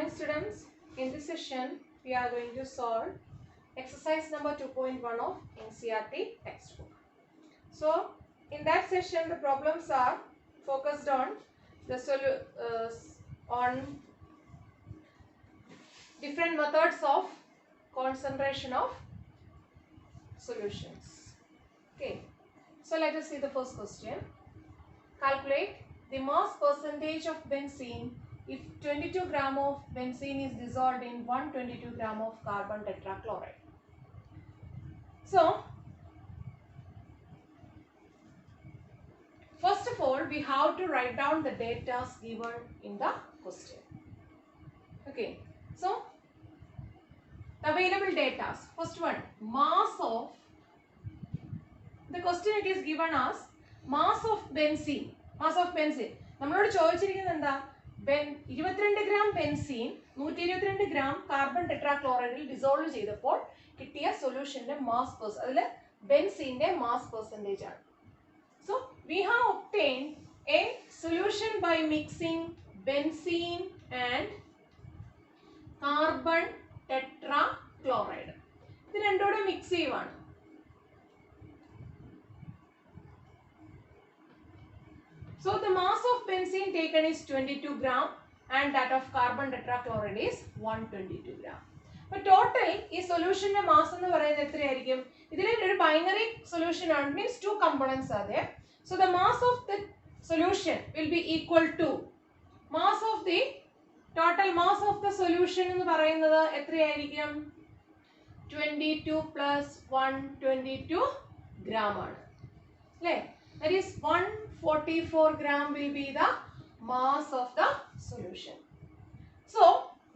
morning students. In this session we are going to solve exercise number 2.1 of NCERT textbook. So in that session the problems are focused on the on different methods of concentration of solutions. Okay, so let us see the first question. Calculate the mass percentage of benzene if 22 gram of benzene is dissolved in 122 gram of carbon tetrachloride. So, first of all, we have to write down the data given in the question. Okay, so available data. First one, mass of, the question it is given as mass of benzene. Mass of benzene. നമ്മളോട് ചോദിച്ചിരിക്കുന്നത് എന്താ? 22 gram benzene 122 gram carbon tetrachloride dissolve ചെയ്തപ്പോൾ കിട്ടിയ സൊല്യൂഷന്റെ mass percentage അതിൽ ബെൻസീന്റെ mass percentage ആണ്. So we have obtained a solution by mixing benzene and carbon tetrachloride. ഇത് രണ്ടോടെ mix ചെയ്യുവാണ്. So the mass of benzene taken is 22 gram and that of carbon tetrachloride is 122 gram. But total is solution mass എന്ന് പറയുന്നത് എത്രയായിരിക്കും? ഇതിലെ ഒരു binary solution ആണ്, means two components are there. So the mass of the solution will be equal to mass of the total mass of the solution എന്ന് പറയുന്നത് എത്രയായിരിക്കും? 22 plus 122 gram ആണ്. അല്ലേ? That is 144 gram will be the mass of the solution. So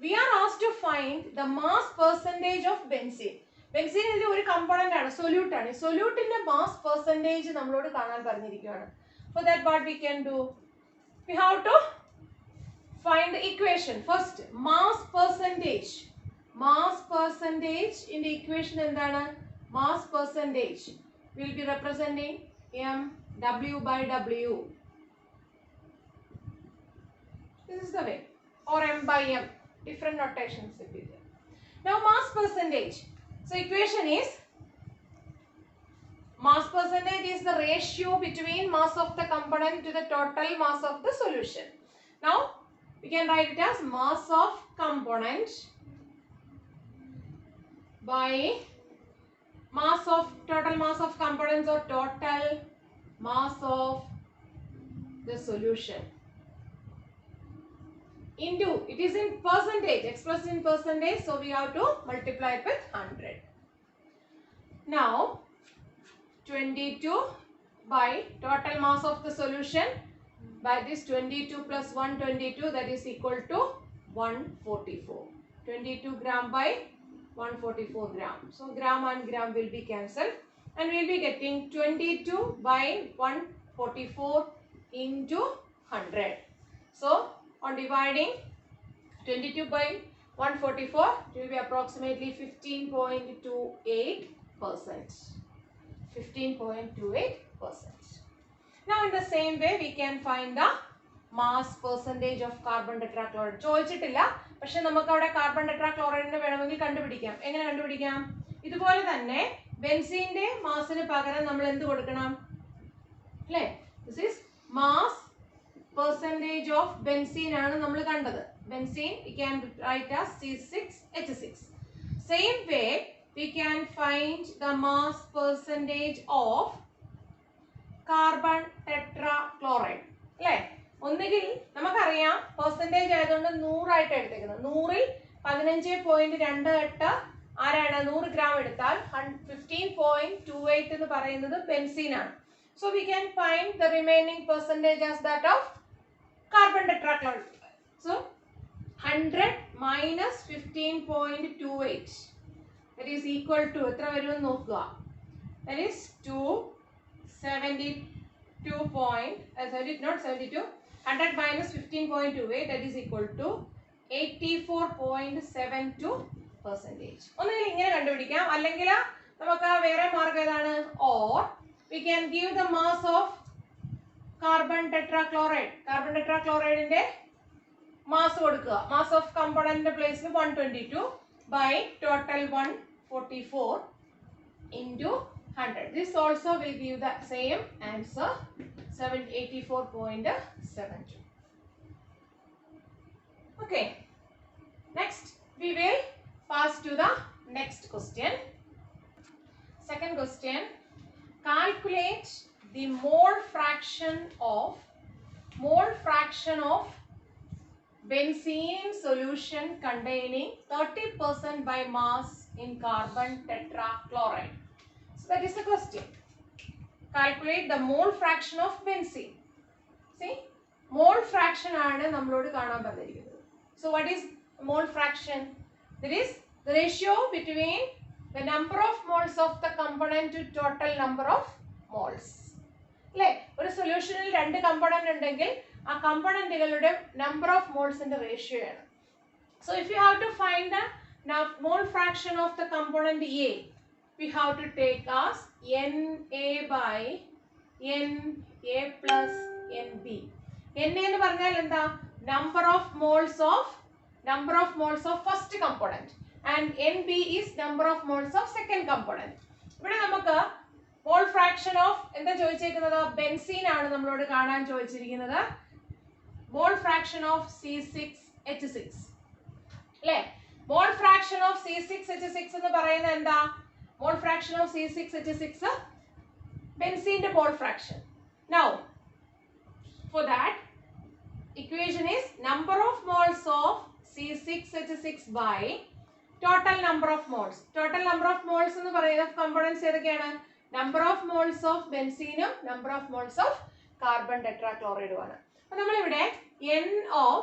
we are asked to find the mass percentage of benzene. Benzene is ഒരു component ആണ്, solute ആണ്. Solute ന്റെ mass percentage നമ്മളോട് കാണാൻ പറഞ്ഞിരിക്കുകയാണ്. For that what we can do? We have to find the equation. First mass percentage. Mass percentage in the equation എന്താണ്? Mass percentage will be representing m W by W. This is the way, or M by M. Different notations will be there. Now mass percentage. So equation is mass percentage is the ratio between mass of the component to the total mass of the solution. Now we can write it as mass of component by mass of total mass of components or total mass of the solution into, it is in percentage, expressed in percentage, so we have to multiply it with 100. Now 22 by total mass of the solution by this 22 plus 122, that is equal to 144. 22 gram by 144 gram. So gram and gram will be cancelled. And we will be getting 22 by 144 into 100. So on dividing 22 by 144, it will be approximately 15.28%. 15.28%. Now in the same way we can find the mass percentage of carbon tetrachloride. ചോദിച്ചിട്ടില്ല, പക്ഷെ നമുക്ക് അവിടെ carbon ടെട്രാക്ലോറൈഡിനെ വേണമെങ്കിൽ കണ്ടുപിടിക്കാം. എങ്ങനെ കണ്ടുപിടിക്കാം? ഇതുപോലെ തന്നെ ബെൻസീന്റെ മാസിന് പകരം നമ്മൾ എന്ത് കൊടുക്കണം? അല്ലേ? This is mass percentage of benzene ആണ് നമ്മൾ കണ്ടത്. Benzene we can write as C6H6. Same way we can find the mass percentage of carbon tetrachloride. അല്ലേ? ഒന്നുകിൽ നമുക്കറിയാം പെർസെൻറ്റേജ് ആയതുകൊണ്ട് 100 ആയിട്ട് എടുത്തേക്കുന്നത്. 100ൽ 15.28 ആരാണ്? 100 ഗ്രാം എടുത്താൽ 15.28 എന്ന് പറയുന്നത് ബെൻസീൻ ആണ്. So we can find the remaining percentage as that of carbon tetrachloride. So 100 minus 15.28, that is equal to എത്ര വരുമെന്ന് നോക്കുക. That is 272. 100 minus 15.28, that is equal to 84.72%. ഒന്നുകിൽ ഇങ്ങനെ കണ്ടുപിടിക്കാം, അല്ലെങ്കിൽ നമുക്ക് വേറെ മാർഗം ഏതാണ്? Or we can give the mass of carbon tetrachloride. Carbon tetrachloride inde mass കൊടുക്കുക. Mass of component place 122 by total 144 into 100. This also will give the same answer 784.72. Okay. Next we will pass to the next question. Second question. Calculate the mole fraction of benzene solution containing 30% by mass in carbon tetrachloride. So that is the question. Calculate the mole fraction of benzene. See, mole fraction aanu nammalodu kaanan parnirikkunnu. So what is mole fraction? That is the ratio between the number of moles of the component to total number of moles. അല്ലേ, ഒരു സൊല്യൂഷനിൽ രണ്ട് component ഉണ്ടെങ്കിൽ ആ കമ്പോണന്റുകളുടെ number of മോൾസിന്റെ ratio ആണ്. So if you have to find the mole fraction of the component A, we have to take as Na by Na plus Nb. Na എന്ന് പറഞ്ഞാൽ എന്താ? number of moles of first component, and Nb is number of moles of second component. ഇവിടെ നമുക്ക് മോൾ fraction of എന്താ ചോദിച്ചിരിക്കുന്നത്? Benzene ആണ് നമ്മളോട് കാണാൻ ചോദിച്ചിരിക്കുന്നത്. മോൾ ഫ്രാക്ഷൻ ഓഫ് C6H6 അല്ലേ? മോൾ ഫ്രാക്ഷൻ ഓഫ് C6H6 എന്ന് പറയുന്നത് എന്താ? മോൾ ഫ്രാക്ഷൻ ഓഫ് C6H6 ബെൻസീന്റെ mole fraction. Now for that equation is number of moles of C6H6 by total number of moles. Total number of moles എന്ന് പറയുന്ന components ഏതൊക്കെയാണ്? Number of moles of benzene, number of moles of carbon tetrachloride ആണ്. അപ്പോൾ നമ്മൾ ഇവിടെ N of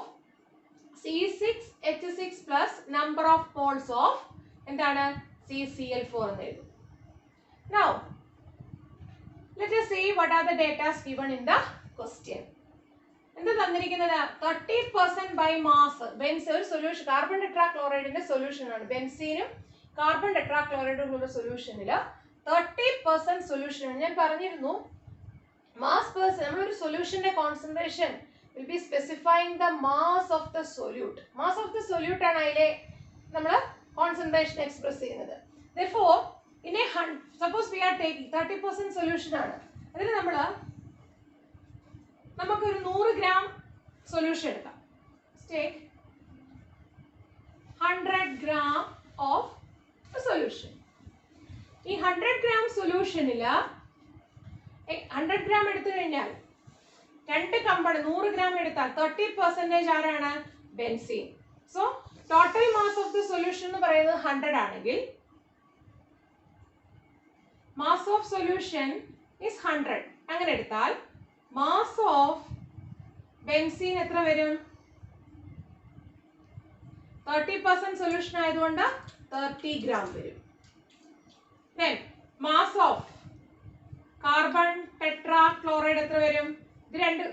C6H6 plus number of moles of എന്താണ്? CCl4 എന്ന് എഴുതും. Now let us see what are the data given in the question. എന്താ തന്നിരിക്കുന്നത്? 30% by mass. ഒരു സൊല്യൂഷൻ കാർബൺ ടെട്രാക്ലോറൈഡിന്റെ സൊല്യൂഷൻ ആണ്. ബെൻസീനും കാർബൺ ടെട്രാക്ലോറൈഡും ഉള്ള സൊല്യൂഷനിൽ 30% സൊല്യൂഷൻ ആണ്. ഞാൻ പറഞ്ഞിരുന്നു മാസ് പെർസെന്റ് നമ്മളൊരു സൊല്യൂഷന്റെ concentration will be specifying the mass of the solute. Mass of the solute ആണ് അതിലെ നമ്മൾ കോൺസെൻട്രേഷൻ എക്സ്പ്രസ് ചെയ്യുന്നത്. Therefore in a suppose we are taking 30% solution ആണ്. അതിൽ നമുക്കൊരു 100 gram സൊല്യൂഷൻ എടുക്കാം. Take 100 gram of solution. ഈ 100 gram സൊല്യൂഷനിൽ 100 gram എടുത്തു കഴിഞ്ഞാൽ രണ്ട് കമ്പോണന്റ് 100 gram എടുത്താൽ 30% ആരാണ്? Benzene. So total mass of the solution എന്ന് പറയുന്നത് 100 ആണെങ്കിൽ മാസ് ഓഫ് സൊല്യൂഷൻ is 100. അങ്ങനെ എടുത്താൽ മാസ് ഓഫ് ബെൻസീൻ എത്ര വരും? 30% സൊല്യൂഷൻ ആയതുകൊണ്ട് 30 gram വരും. Then mass of carbon tetrachloride എത്ര വരും? ഇത് രണ്ട്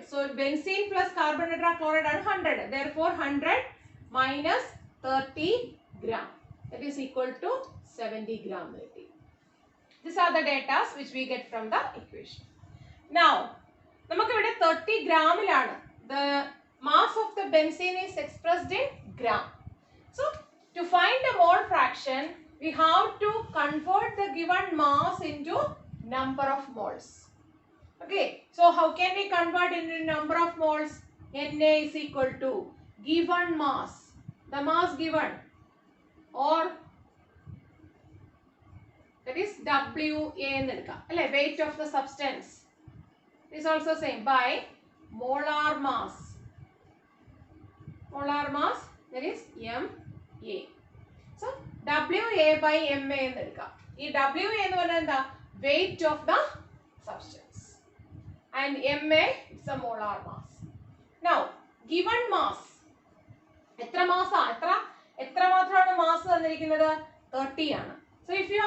ബെൻസീൻ പ്ലസ് കാർബൺ ടെട്രാക്ലോറൈഡ് ആണ് 100. Therefore 100 minus 30 gram, that is equal to 70 gram. These are the data which we get from the equation. Now നമുക്ക് ഇവിടെ 30 ഗ്രാമിലാണ്. The mass of the benzene is expressed in gram. So to find the mole fraction we have to convert the given mass into number of moles. Okay, so how can we convert into number of moles? Na is equal to given mass, the mass given, or that is WA എന്ന് എടുക്കാം അല്ലേ? weight of the substance is also same by molar mass. Molar mass, that is MA. So WA by MA എന്ന് എടുക്കാം. ഈ WA എന്ന് പറഞ്ഞാൽ എന്താ? weight of the substance, and MA is a molar mass. Now given mass എത്ര മാസാ? എത്ര മാത്രമാണ് mass തന്നിരിക്കുന്നത്? 30 ആണ്. So if you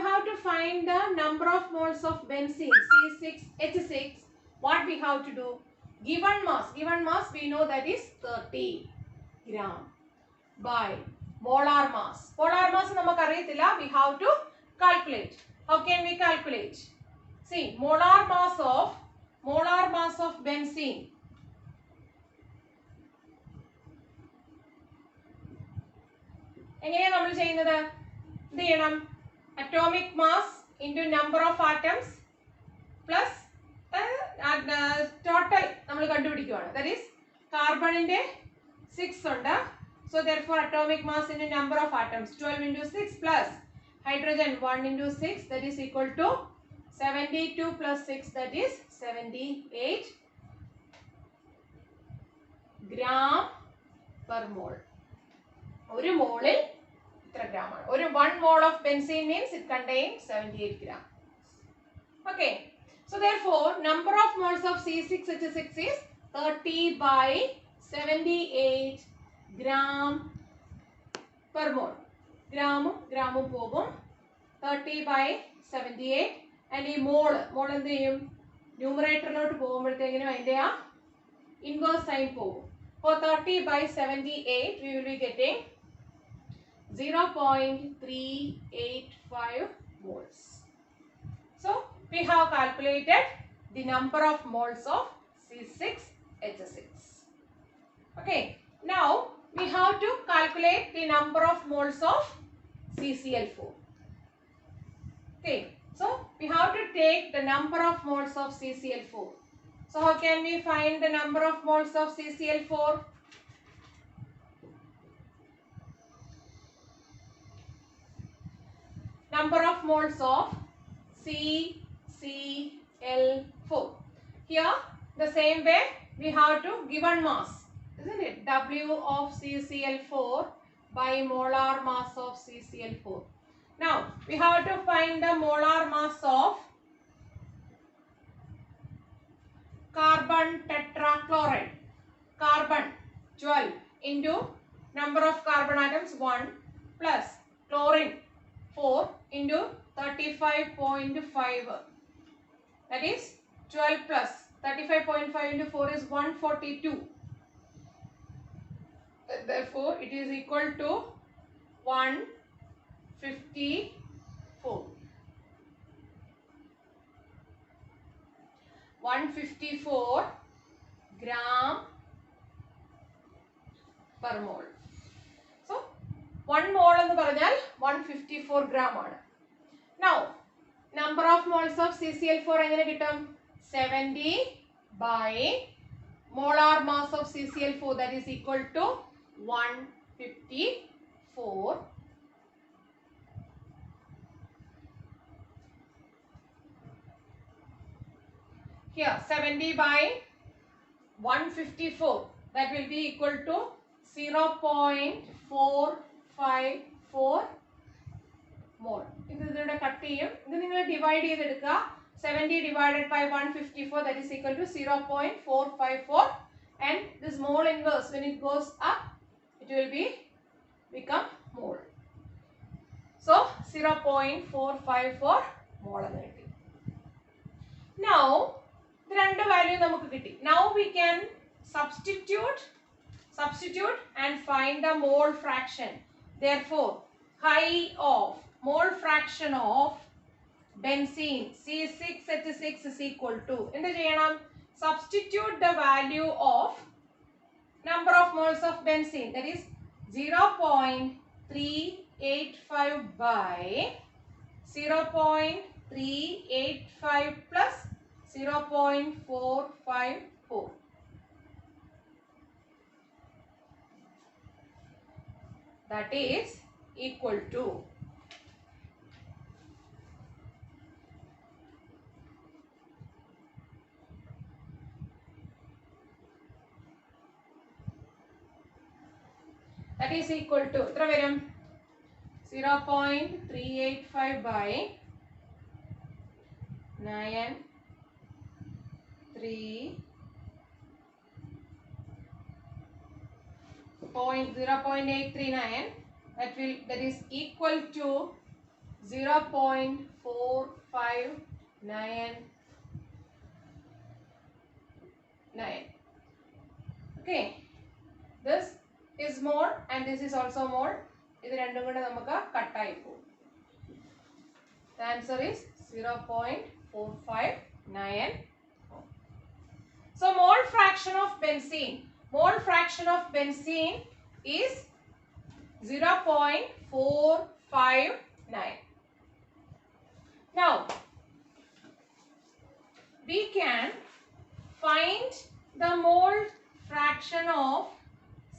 have to find the number of moles of benzene C6H6, what we have to do? Given mass we know that is 30 gram by molar mass. Molar mass namak ariyilla, we have to calculate. How can we calculate? See, molar mass of benzene എങ്ങനെയാണ് നമ്മൾ ചെയ്യുന്നത്? എന്ത് ചെയ്യണം? Atomic mass into number of atoms plus total നമ്മൾ കണ്ടുപിടിക്കുകയാണ്. That is കാർബണിന്റെ 6 ഉണ്ട്. So therefore atomic mass into number of atoms 12 into 6 plus hydrogen 1 into 6 that is equal to 72 plus 6 that is 78 gram per mole. ഒരു മോളിൽ ഇത്ര gram ആണ്. ഒരു 1 mole of benzene means it contains 78 gram. Okay. So therefore number of moles of C6H6 is 30 by 78 gram per mole. ഗ്രാമും പോകും. 30 by 78 and ഈ മോൾ എന്ത് ചെയ്യും? ന്യൂമറേറ്ററിലോട്ട് പോകുമ്പോഴത്തേക്കിനും അതിൻ്റെ ആ ഇൻവേഴ്സ് സൈൻ പോകും. അപ്പോൾ 30 by 78 we will be getting 0.385 moles. So we have calculated the number of moles of C6H6. Okay. Now we have to calculate the number of moles of CCl4. Okay, so we have to take the number of moles of CCl4. So how can we find the number of moles of CCl4? Number of moles of CCl4. Here the same way we have to given mass, isn't it? W of CCl4 by molar mass of CCl4. Now we have to find the molar mass of carbon tetrachloride. Carbon 12 into number of carbon atoms 1 plus chlorine 4 into 35.5. That is 12 plus 35.5 into 4 is 142. Therefore it is equal to 154. 154 gram per mole. So 1 mole എന്ന് പറഞ്ഞാൽ 154 gram ആണ്. Now number of moles of CCl4 എങ്ങനെ കിട്ടും? 70 by molar mass of CCl4 that is equal to 154. Here 70 by 154 that will be equal to 0.454 mole. ഇതിവിടെ cut ചെയ്യും. ഇത് നിങ്ങൾ divide ചെയ്തെടുക്കുക. 70 divided by 154 that is equal to 0.454 and this mole inverse when it goes up it will become mole. So 0.454 mole. Now the രണ്ട് value നമുക്ക് കിട്ടി. Now we can substitute and find the mole fraction. Therefore chi of mole fraction of benzene C6H6 is equal to എന്ത് ചെയ്യണം? Substitute the value of number of moles of benzene that is 0.385 by 0.385 plus 0.454. That is equal to എത്ര വരും? 0.385 by 0.839 that is equal to 0.4599. Okay, this is mole and this is also mole. ഇത് രണ്ടും കൂടെ നമുക്ക് cut ആയി പോകും. The answer is 0.459. So mole fraction of benzene is 0.459. Now we can find the mole fraction of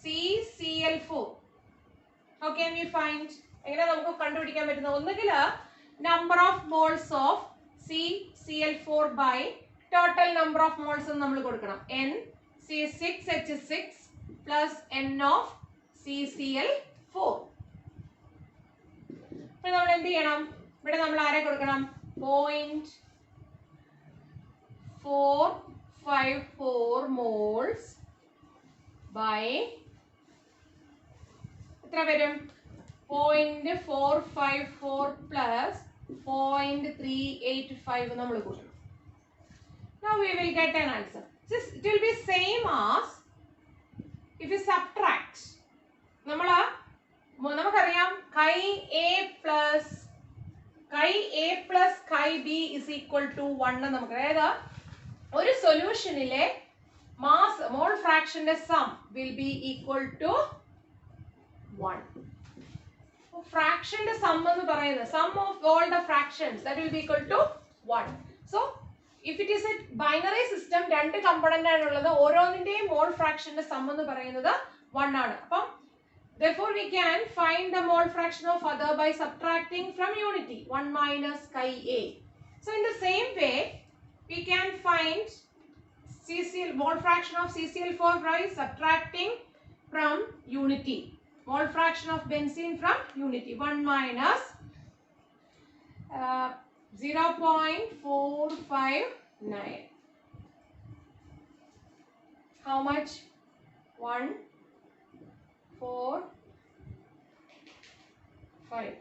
CCl4. How can we find? എങ്ങനെ നമുക്ക് കണ്ടുപിടിക്കാൻ പറ്റുന്നത്? ഒന്നുകിൽ number of moles of CCl4 by total number of moles എന്ന് നമ്മൾ കൊടുക്കണം. N C6H6 plus N of CCl4. അപ്പോൾ നമ്മൾ എന്ത് ചെയ്യണം? ഇവിടെ നമ്മൾ ആരെ കൊടുക്കണം? 0.454 moles by എത്ര വരും? 0.454 plus 0.385 നമ്മൾ കൂട്ടണം. Now we will get an answer. It will be same as if you subtract. നമുക്കറിയാം chi A plus chi B is equal to 1 എന്ന് നമുക്ക്. അതായത് ഒരു സൊല്യൂഷനിലെ മാസ് മോൾ ഫ്രാക്ഷന്റെ sum will be equal to 1. ഫ്രാക്ഷന്റെ സം എന്ന് പറയുന്നത് sum of all the fractions that will be equal to 1. So if it is a binary system, രണ്ട് കമ്പോണന്റ് ആണുള്ളത്, ഓരോന്നിന്റെയും മോൾ ഫ്രാക്ഷന്റെ സം എന്ന് പറയുന്നത് 1 ആണ്. അപ്പം therefore we can find the mole fraction of other by subtracting from unity 1 minus chi A. So in the same way we can find mole fraction of CCl4 by subtracting from unity. Mole fraction of benzene from unity 1 minus 0.459. How much? 1 4 5.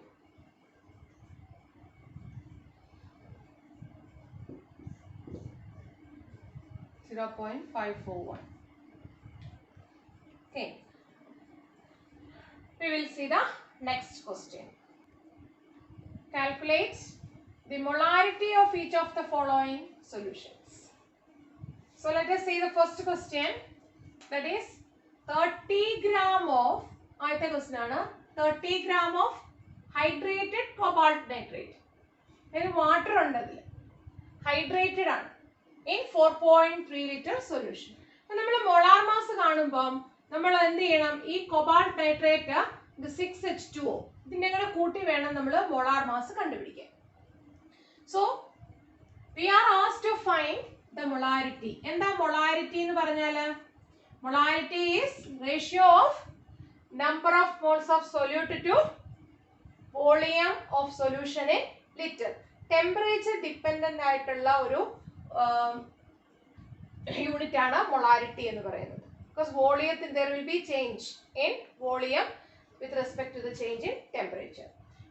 .541. Okay. We will see the next question. Calculate the molarity of each of the following solutions. So let us see the first question. That is 30 gram of 30 gram of hydrated cobalt nitrate. Water ഉണ്ടതിൽ hydrated ആണ് in 4.3 liter solution. അപ്പോൾ നമ്മൾ molar mass കാണുമ്പോൾ നമ്മൾ എന്ത് ചെയ്യണം? ഈ cobalt nitrate ഇത് 6H2O ഇതിന്റെ കൂടെ കൂട്ടി വേണം നമ്മൾ മോളാർ മാസ് കണ്ടുപിടിക്കാൻ. So we are asked to find the molarity. എന്താ molarity എന്ന് പറഞ്ഞാൽ? Molarity is ratio of number of moles of solute to volume of solution in liter. Temperature dependent ആയിട്ടുള്ള ഒരു യൂണിറ്റ് ആണ് molarity എന്ന് പറയുന്നത്. Because volume there will be change in volume with respect to the change in temperature.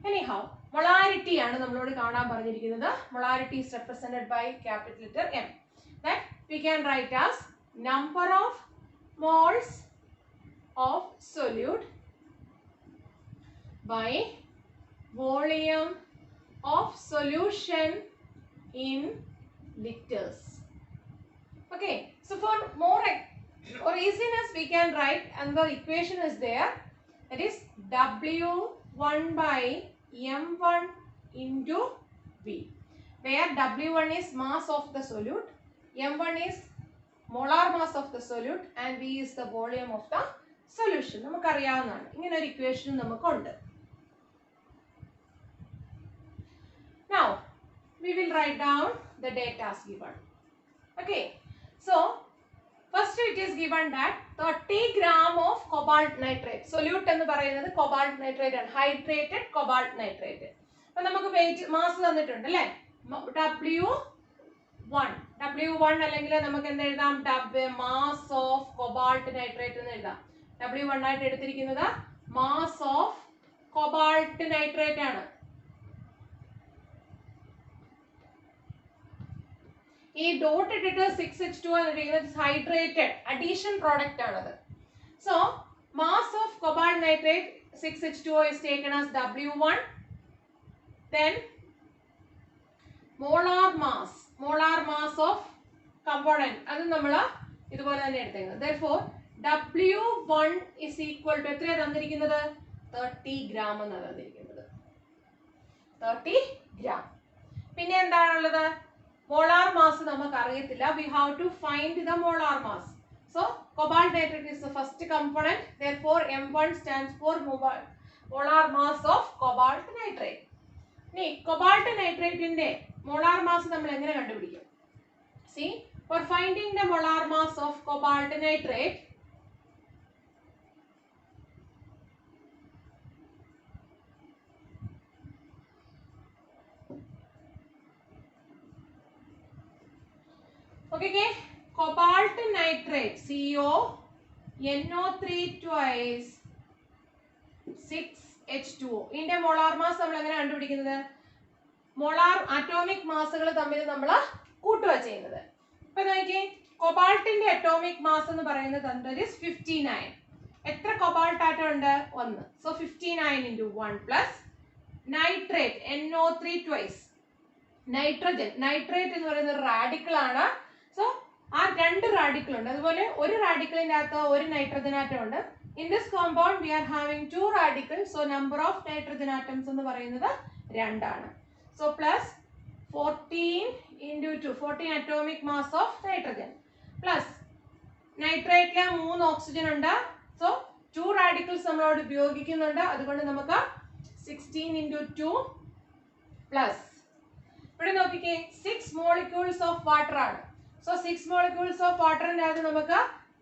Anyhow, molarity ആണ് നമ്മളോട് കാണാൻ പറഞ്ഞിരിക്കുന്നത്. Molarity is represented by capital letter M. That we can write as number of moles of solute by volume of solution in liters. Okay, so for more or easiness we can write, and the equation is there, that is W1 by M1 into V, where W1 is mass of the solute, M1 is molar mass of the solute, and V is the volume of the solution. നമുക്കറിയാവുന്നതാണ്. ഇങ്ങനെ ഒരു equation നമുക്കുണ്ട്. Now we will write down the data as given. Okay, so first it is given that 30 gram of cobalt nitrate. Solute എന്ന് പറയുന്നത് cobalt nitrate ആണ്, hydrated cobalt nitrate. അപ്പോൾ നമുക്ക് weight mass തന്നിട്ടുണ്ട് അല്ലേ? W1 അല്ലെങ്കിൽ നമുക്ക് എന്ത് എഴുതാം? mass of cobalt nitrate എന്ന് എഴുതാം. W1 ആയിട്ട് എടുത്തിരിക്കുന്നത് mass of cobalt nitrate ആണ്. ഈ ഡോട്ട് ഇട്ടിട്ട് 6H2 എന്നിരിക്കുന്നത് ഹൈഡ്രേറ്റഡ് അഡീഷൻ പ്രോഡക്റ്റ് ആണത്. So mass of cobalt nitrate 6H2O is taken as W1. Then molar mass of component അത് നമ്മൾ ഇതുപോലെ തന്നെ എടുത്തേക്കുന്നത്. Therefore W1 is equal to എത്രയാണ് തന്നിരിക്കുന്നത്? 30 gram എന്നാണ് തന്നിരിക്കുന്നത്. 30 gram. പിന്നെ എന്താണുള്ളത്? മോളാർ മാസ് നമുക്ക് അറിയത്തില്ല. We have to find the molar mass. So cobalt nitrate is the first component. Therefore M1 stands for molar mass of cobalt nitrate. ഇനി cobalt nitrate ന്റെ molar mass നമ്മൾ എങ്ങനെ കണ്ടുപിടിക്കും? See, for finding the molar mass of cobalt nitrate, okay, cobalt nitrate CO NO3 twice 6H2O. ഇതിന്റെ molar mass നമ്മൾ എങ്ങനെ കണ്ടുപിടിക്കുന്നത്? Molar atomic മാസുകൾ തമ്മിൽ നമ്മൾ കൂട്ടുക ചെയ്യുന്നത്. ഇപ്പൊ നോക്കിയേ, കൊബാൾട്ടിന്റെ അറ്റോമിക് മാസ് എന്ന് പറയുന്നത് 59. എത്ര കൊബാൾട്ട് ആറ്റം ഉണ്ട്? 1. So 59 into 1 plus nitrate NO3 twice nitrogen. Nitrate എന്ന് പറയുന്നത് റാഡിക്കൽ ആണ്. സോ ആ 2 റാഡിക്കൽ ഉണ്ട്. അതുപോലെ ഒരു റാഡിക്കലിന്റെ അകത്ത് ഒരു നൈട്രജൻ ആറ്റം ഉണ്ട്. In this compound we are having 2 radicals, so number of nitrogen atoms എന്ന് പറയുന്നത് 2 ആണ്. So plus 14 into 2, 14 atomic mass of nitrogen plus നൈട്രേറ്റിലെ 3 oxygen ഉണ്ട്. സോ 2 radicals നമ്മളോട് ഉപയോഗിക്കുന്നുണ്ട്. അതുകൊണ്ട് നമുക്ക് 16 into 2 plus ഇവിടെ നോക്കിക്കേ 6 molecules of water ആണ്. സോ 6 molecules of waterന്റെ അകത്ത് നമുക്ക്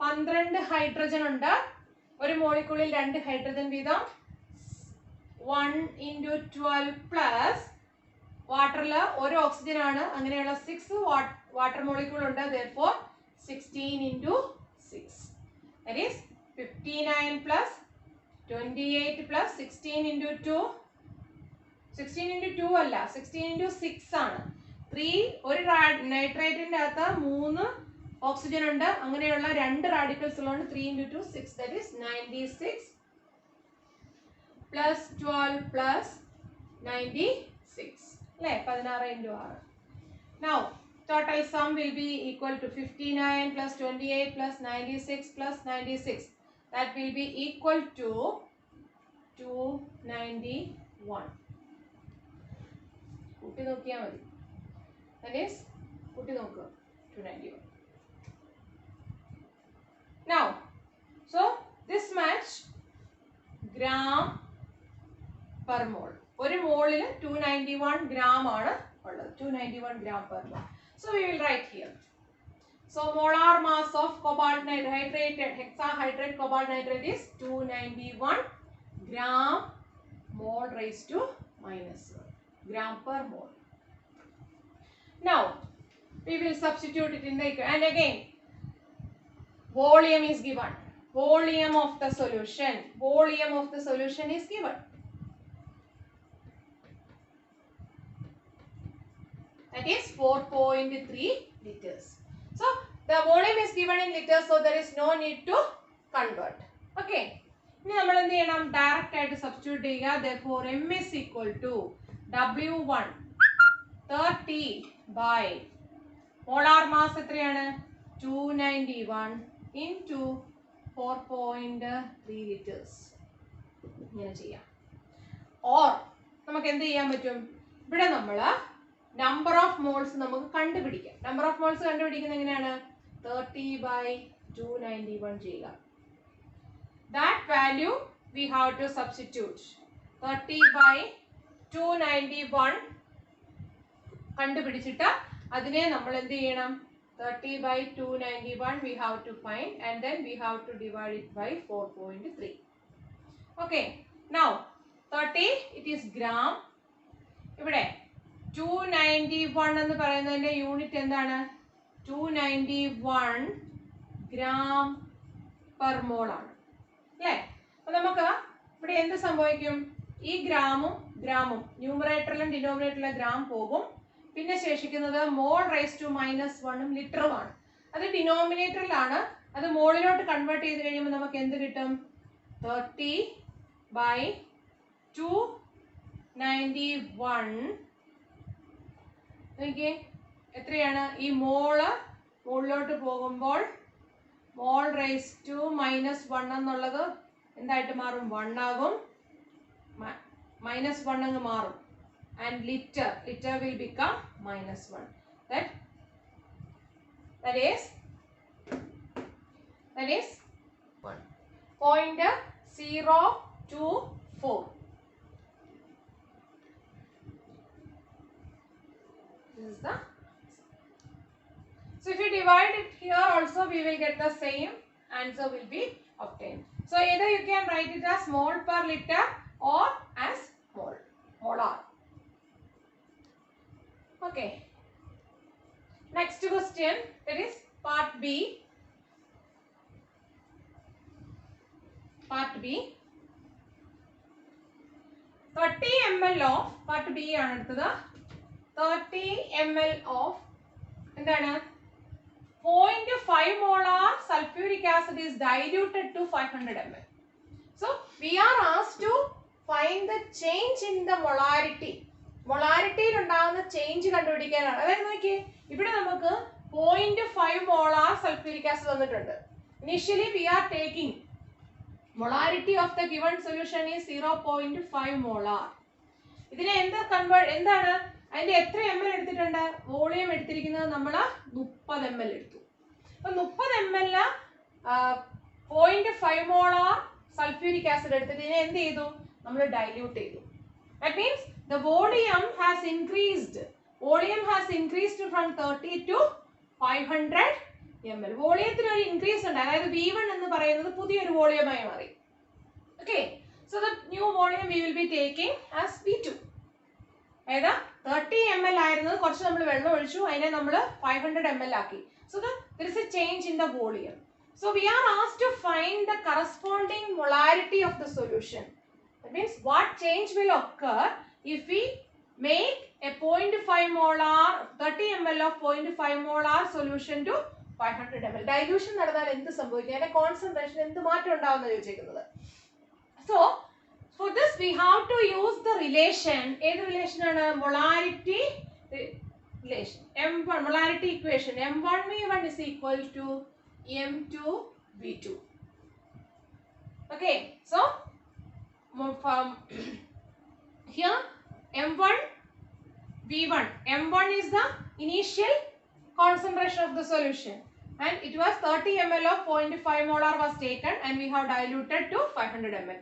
12 ഹൈഡ്രജൻ ഉണ്ട്. ഒരു മോളിക്യൂളിൽ 2 ഹൈഡ്രജൻ വീതം. 1 into 12 പ്ലസ് വാട്ടറിൽ ഒരു ഓക്സിജൻ ആണ്. അങ്ങനെയുള്ള 6 വാട്ടർ മോളിക്യൂൾ ഉണ്ട്. therefore 16 into 6 that is 59 plus 28 plus 16 into 2 16 into 2 അല്ല 16 into 6 ആണ്. 3 ഒരു നൈട്രേറ്റിന്റെ അകത്ത് 3 ഓക്സിജൻ ഉണ്ട്. അങ്ങനെയുള്ള 2 റാഡിക്കൽസ് ഉള്ളതുകൊണ്ട് 3 into 2 6 that is 96 plus 12 plus 96 അല്ലേ? 16 into 6. Now total sum will be equal to 59 plus 28 plus 96 plus 96. That will be equal to 291. കൂട്ടി നോക്കിയാൽ മതി. That is കൂട്ടി നോക്കുക 291. Now, so this much gram per mole. ഒരു മോളിൽ 291 gram ആണ് ഉള്ളത്. 291 gram per mole. So we will write here. So molar mass of cobalt nitrate, hexahydrate cobalt nitrate is 291 gram mole raised to minus 1 gram per mole. Now we will substitute it in the equation. And again, volume is given. Volume of the solution. Volume of the solution is given. That is 4.3 liters. So the volume is given in liters, so there is no need to convert. Okay. ഇനി നമ്മൾ എന്ത് ചെയ്യണം? Direct ആയിട്ട് substitute ചെയ്യുക. therefore m is equal to W1 30 by molar mass എത്രയാണ്? 291 into 4.3 liters. ഇങ്ങനെ ചെയ്യാം. Or നമുക്ക് എന്ത് ചെയ്യാൻ പറ്റും? ഇവിടെ നമ്മൾ നമ്പർ ഓഫ് മോൾസ് നമുക്ക് കണ്ടുപിടിക്കാം. നമ്പർ ഓഫ് മോൾസ് കണ്ടുപിടിക്കുന്നത് എങ്ങനെയാണ്? 30 by 291 ചെയ്യുക. That value we have to substitute. 30 by 291 കണ്ടുപിടിച്ചിട്ട് അതിനെ നമ്മൾ എന്ത് ചെയ്യണം? 30 by 291 we have to find, and then we have to divide it by 4.3. Okay. Now 30 it is gram. ഇവിടെ 291 എന്ന് പറയുന്നതിന്റെ യൂണിറ്റ് എന്താണ്? 291 gram per mole ആണ് അല്ലേ? അപ്പോൾ നമുക്ക് ഇവിടെ എന്ത് സംഭവിക്കും? ഈ ഗ്രാമും ന്യൂമറേറ്ററിലും ഡിനോമിനേറ്ററിലും ഗ്രാം പോകും. പിന്നെ ശേഷിക്കുന്നത് മോൾ റൈസ് ടു -1 ലിറ്ററുമാണ്. അത് ഡിനോമിനേറ്ററിലാണ്. അത് മോളിലോട്ട് കൺവേർട്ട് ചെയ്ത് കഴിയുമ്പോൾ നമുക്ക് എന്ത് കിട്ടും? 30 by 291. നോക്കിയേ എത്രയാണ്? ഈ മുകളിലോട്ട് പോകുമ്പോൾ മോൾ റൈസ് ടു -1 എന്നുള്ളത് എന്തായിട്ട് മാറും? 1 ആകും. minus 1 അങ്ങ് മാറും. And liter will become minus 1. That is 1.024. This is the. So if you divide it here also, we will get the same answer will be obtained. So either you can write it as mole per liter or as molar. Okay. Next question, that is part B. Part B. 30 ml of part B ആണ് അടുത്തത്. 30 ml of എന്താണ് 0.5 molar sulfuric acid is diluted to 500 ml. So we are asked to find the change in the molarity. മൊളാരിറ്റിയിൽ ഉണ്ടാകുന്ന change കണ്ടുപിടിക്കാനാണ്. അതായത് നോക്കിയേ, ഇവിടെ നമുക്ക് 0.5 molar sulphuric acid തന്നിട്ടുണ്ട്. Initially we are taking molarity of the given solution is 0.5 molar. ഇതിനെ എന്താണ് അതിന്റെ എത്ര ml എടുത്തിട്ടുണ്ട്? വോളിയം എടുത്തിരിക്കുന്നത് നമ്മൾ 30 ml എടുത്തു. അപ്പൊ 30 ml 0.5 മോളാർ സൾഫ്യൂരിക് ആസിഡ് എടുത്തിട്ട് ഇതിനെ എന്ത് ചെയ്തു? നമ്മൾ ഡൈല്യൂട്ട് ചെയ്തു. That means the volume has increased. Volume has increased from 30 to 500 ml. വോളിയത്തിന് ഒരു ഇൻക്രീസ് ഉണ്ട്. അതായത് V1 എന്ന് പറയുന്നത് പുതിയൊരു വോളിയമായി മാറി. Okay. So the new volume we will be taking as V2. ഏതാ 30 ml ആയിരുന്നത് കുറച്ച് നമ്മൾ വെള്ളം ഒഴിച്ചു, അതിനെ നമ്മൾ 500 ml ആക്കി. So there is a change in the volume. So we are asked to find the corresponding molarity of the solution. That means what change will occur if we make a 0.5 molar 30 ml of 0.5 molar solution to 500 ml. Dilution നടന്നാൽ എന്ത് സംഭവിക്കും? അതിന്റെ concentration എന്ത് മാറ്റം ഉണ്ടാവുമെന്ന് ചോദിച്ചിരിക്കുന്നത്. So for this we have to use the relation. ഏത് relation ആണ്? molarity relation. M1 molarity equation. M1V1 is equal to M2V2. Okay, so from here M1 V1. M1 is the initial concentration of the solution and it was 30 ml of 0.5 molar was taken and we have diluted to 500 ml.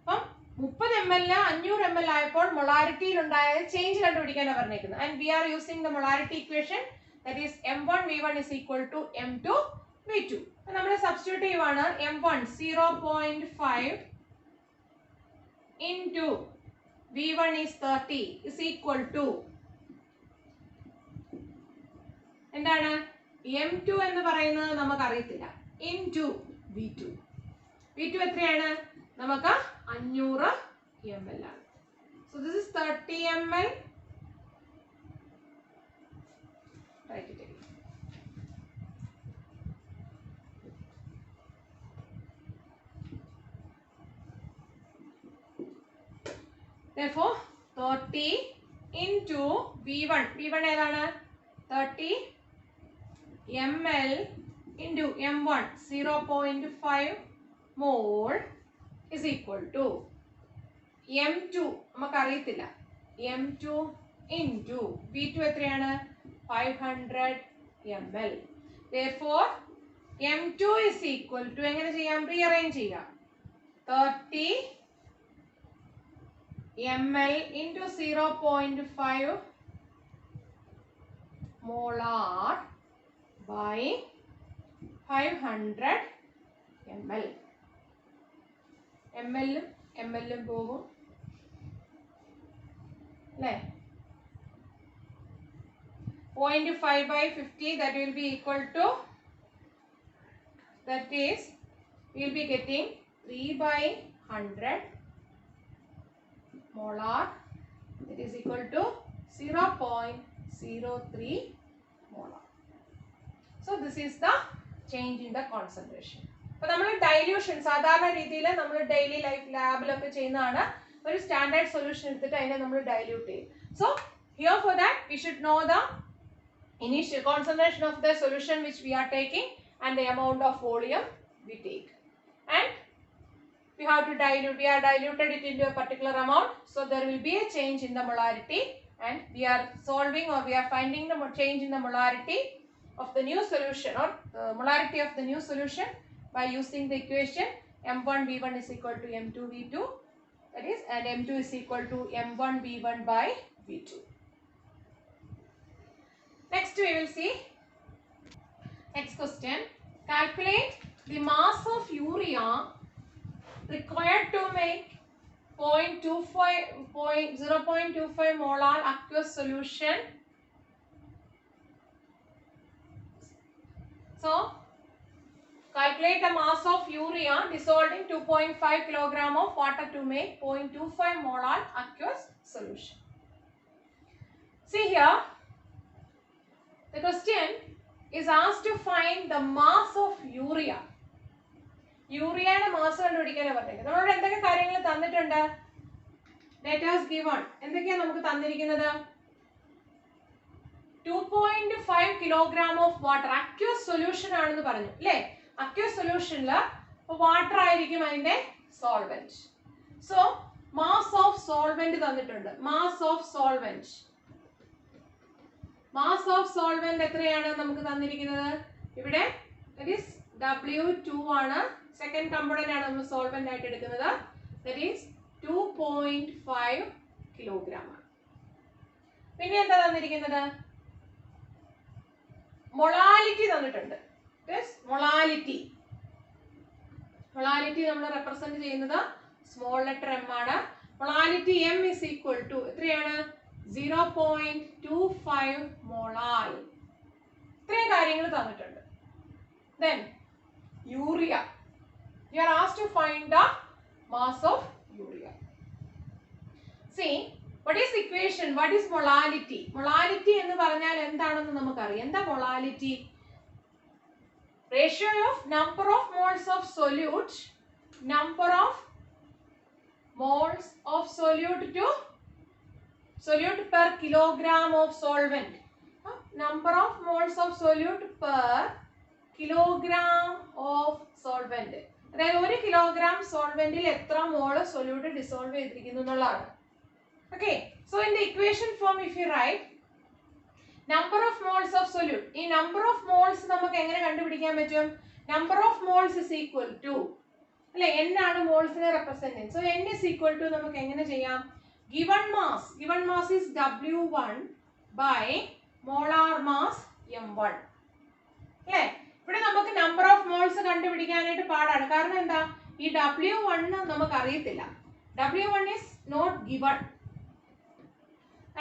അപ്പം 30 ml 500 ml ആയപ്പോൾ മൊളാരിറ്റിയിൽ ഉണ്ടായ change കണ്ടുപിടിക്കാനാണ് പറഞ്ഞിരിക്കുന്നത്. And we are using the molarity equation, that is M1V1 is equal to M2V2. നമ്മൾ substitute ചെയ്യുവാണ്. M1 0.5 into V1 is 30 is equal to എന്താണ്? M2 എന്ന് പറയുന്നത് നമുക്ക് അറിയത്തില്ല. into V2. V2 എത്രയാണ്? നമുക്ക് 500 ml ആണ്. So this is 30 ml. Write it again. Therefore 30 into V1. V1 ഏതാണ്? 30 ml into M1 0.5 mole is equal to M2 നമുക്ക് അറിയത്തില്ല. M2 into V2 എത്രയാണ്? 500 ml. Therefore M2 is equal to എങ്ങനെ ചെയ്യാം? Rearrange ചെയ്യാം. 30 ml into 0.5 molar by 500 ml. ml പോകും അല്ലേ? 0.5 by 50, that will be equal to, that is we will be getting 3 by 100 molar, that is equal to 0.03 molar. So this is the change in the concentration. അപ്പോൾ നമ്മൾ dilution സാധാരണ രീതിയിൽ നമ്മൾ daily life ലാബിലൊക്കെ ചെയ്യുന്നതാണ്. ഒരു standard solution എടുത്തിട്ട് അതിനെ നമ്മൾ ഡൈല്യൂട്ട് ചെയ്യും. So here for that we should know the initial concentration of the solution which we are taking and the amount of volume we take, and we we have to dilute. We are diluted it into a particular amount. So there will be a change in the molarity, and we are solving or we are finding the change in the molarity of the new solution, or molarity of the new solution, by using the equation M1V1 is equal to M2V2, that is, and M2 is equal to M1V1 by V2. Next we will see, next question, calculate the mass of urea required to make 0.25 molar aqueous solution. So calculate the mass of urea dissolved in 2.5 kg of water to make 0.25 molar aqueous solution. See here, the question is asked to find the mass of urea. യൂറിയയുടെ mass കണ്ടുപിടിക്കാനാണ് പറഞ്ഞത്. നമ്മളോട് എന്തൊക്കെ കാര്യങ്ങൾ തന്നിട്ടുണ്ട്? Let us given. എന്തൊക്കെയാണ് നമുക്ക് തന്നിരിക്കുന്നത്? 2.5 kilogram of water. Aqueous solution ആണെന്ന് പറഞ്ഞു അല്ലേ? Aqueous solutionൽ വാട്ടർ ആയിരിക്കും അതിന്റെ solvent. So mass of solvent തന്നിട്ടുണ്ട്. Mass of solvent. Mass of solvent എത്രയാണ് നമുക്ക് തന്നിരിക്കുന്നത്? ഇവിടെ that is W2 ആണ്. സെക്കൻഡ് കമ്പോണന്റ് ആണ് നമ്മൾ സോൾവെന്റ് ആയിട്ട് എടുക്കുന്നത്. That is 2.5 kilogram ആണ്. പിന്നെ എന്താ തന്നിരിക്കുന്നത്? മൊളാലിറ്റി തന്നിട്ടുണ്ട്. മൊളാലിറ്റി. മൊളാലിറ്റി നമ്മൾ റെപ്രസെന്റ് ചെയ്യുന്നത് സ്മോൾ ലെറ്റർ എം ആണ്. Molality M is equal to എത്രയാണ്? 0.25 മോളാൽ. ഇത്രയും കാര്യങ്ങൾ തന്നിട്ടുണ്ട്. Then urea. You are asked to find the mass of urea. See, what is equation? What is molality? Molality എന്ന് പറഞ്ഞാൽ എന്താണെന്ന് നമുക്കറിയാം. എന്താ molality? Ratio of number of moles of solute, number of moles of solute to solute per kilogram of solvent. Number of moles of solute per kilogram of solvent. അതായത് 1 kilogram solventൽ എത്ര മോൾ solute dissolve ചെയ്തിരിക്കുന്നു എന്നുള്ളതാണ്. Okay, so in the equation form if you write number of moles of solute, ഈ number of moles നമുക്ക് എങ്ങനെ കണ്ടുപിടിക്കാൻ പറ്റും? Number of moles is equal to അല്ലെ, n ആണ് മോൾസിനെ റെപ്രസെന്റ് ചെയ്യുന്നത്. So n is equal to നമുക്ക് എങ്ങനെ ചെയ്യാം? Given mass is W1 by molar mass M1. അല്ലേ? ഇവിടെ നമുക്ക് നമ്പർ ഓഫ് മോൾസ് കണ്ടുപിടിക്കാനായിട്ട് പാടാണ്. കാരണം എന്താ? ഈ W1 നമുക്ക് അറിയത്തില്ല. W1 is not given.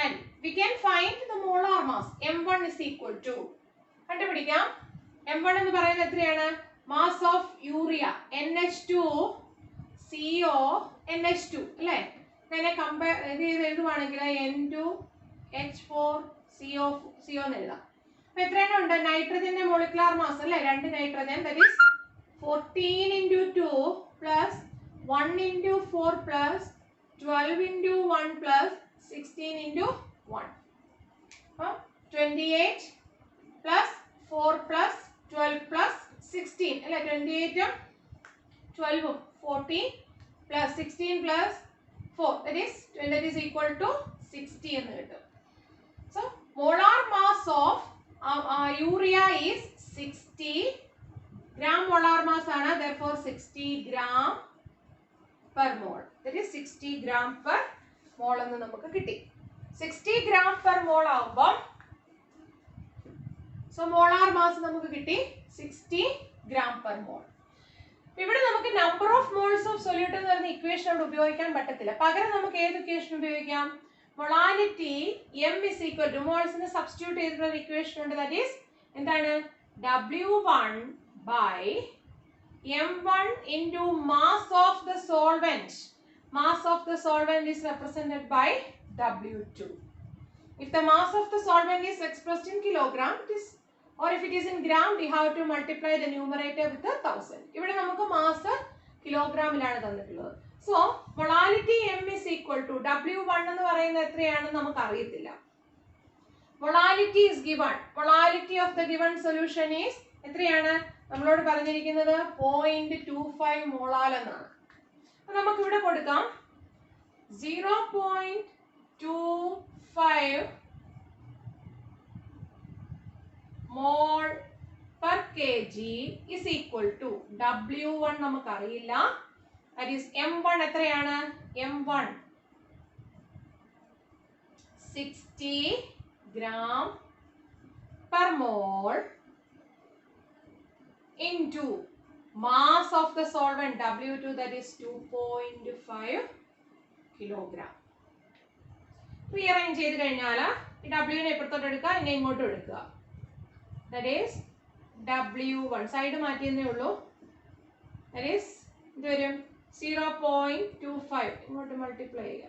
And we can find the molar mass. M1 is equal to കണ്ടുപിടിക്കാം. M1 എന്ന് പറയുന്നത് എത്രയാണ്? Mass of urea NH2CO NH2 അല്ലേ? ഇതിനെ കമ്പയർ ചെയ്ത് എഴുതുവാണെങ്കിൽ N2H4CO എന്ന് എഴുതാം. അപ്പോൾ എത്രയാണ് ഉണ്ട്? നൈട്രജന്റെ മോളിക്കുലാർ മാസ് അല്ലേ? 2 nitrogen, that is 14 into 2 plus 1 into 4 plus 12 into 1 plus 16 into 1. 28 plus 4 plus 12 plus 16 അല്ലേ? 28 12 40 plus 16 plus 4 that is equal to 60 എന്ന് കിട്ടും. So molar mass of urea is 60 gram molar mass ആണ്. Therefore 60 gram per mole. That is 60 gram per mole എന്ന് നമുക്ക് കിട്ടി. 60 gram per mole ആവുമ്പോൾ so molar mass നമുക്ക് കിട്ടി 60 gram per mole. ഇവിടെ നമുക്ക് number of moles of solute എന്ന് പറയുന്ന ഇക്വേഷൻ അവിടെ ഉപയോഗിക്കാൻ പറ്റത്തില്ല. പകരം നമുക്ക് ഏത് ഇക്വേഷൻ ഉപയോഗിക്കാം? Molality M is equal to മോൾസിനെ സബ്സ്റ്റിറ്റ്യൂട്ട് ചെയ്തിട്ടുള്ള ഇക്വേഷൻ ഉണ്ട്. that is എന്താണ്? W1 by M1 into mass of the solvent. Mass of the solvent is represented by W2. If the mass of the solvent is expressed in kilogram, it is, or if it is in gram, we have to multiply the numerator with 1000. ഇവിടെ നമുക്ക് mass കിലോഗ്രാമിലാണ് തന്നിട്ടുള്ളത്. So molality M is equal to W1 എന്ന് പറയുന്നത് എത്രയാണെന്ന് നമുക്ക് അറിയത്തില്ല. Molality is given. Molality of the given solution is എത്രയാണ്? നമ്മളോട് പറഞ്ഞിരിക്കുന്നത് 0.25 മോളാൽ എന്നാണ്. നമുക്ക് ഇവിടെ കൊടുക്കാം 0.25 മോൾ per kg is equal to W1 നമുക്കറിയില്ല, that is M1 എത്രയാണ്? M1 60 gram per mole into mass of the solvent W2, that is 2.5 kilogram. Rearrange ചെയ്ത് കഴിഞ്ഞാൽ ഈ W നെ ഇപ്പുറത്തോട്ട് എടുക്കുക, ഇതിനെ ഇങ്ങോട്ട് എടുക്കുക. That is W1 സൈഡ് മാറ്റിയെന്നേ ഉള്ളൂ. That is ഇത് വരും 0.25 ഇങ്ങോട്ട് മൾട്ടിപ്ലൈ ചെയ്യുക.